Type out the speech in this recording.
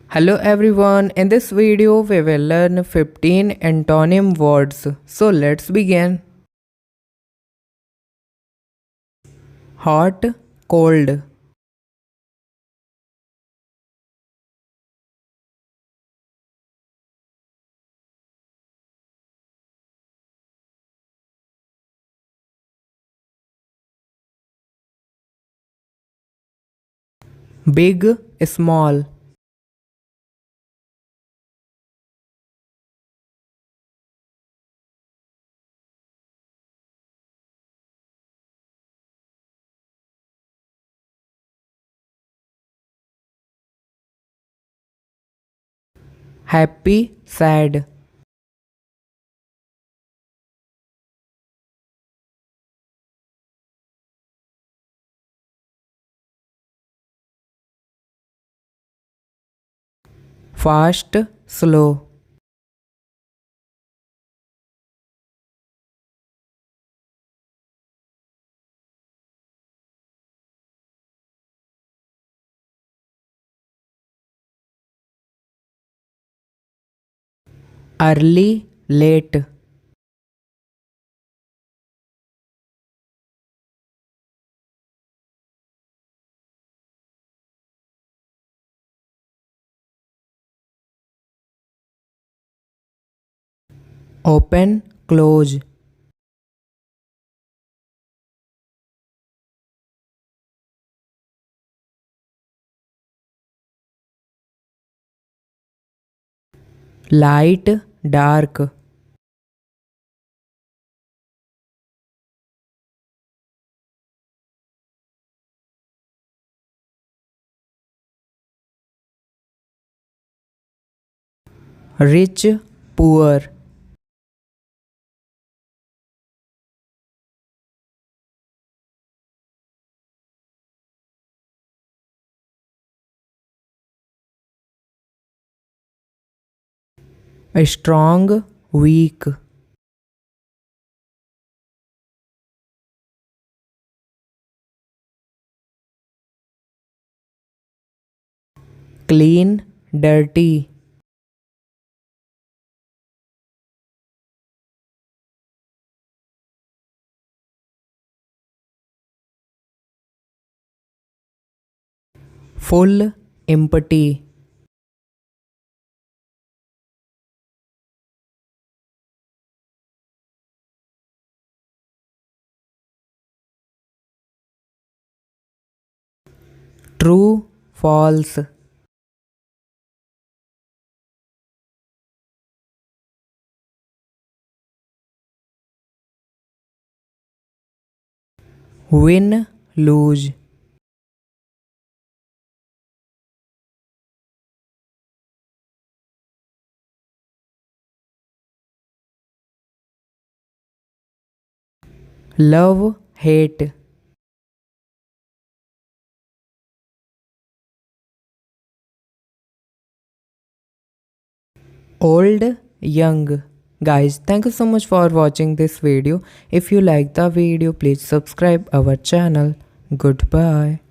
Hello everyone, in this video we will learn 15 antonym words. So let's begin. Hot, cold. Big, small. Happy, sad. Fast, slow. Early, late. Open, close. Light, dark. Rich, poor. Strong, weak. Clean, dirty. Full, empty. True, false. Win, lose. Love, hate. Old, young. Guys, thank you so much for watching this video. If you like the video, please subscribe our channel. Goodbye.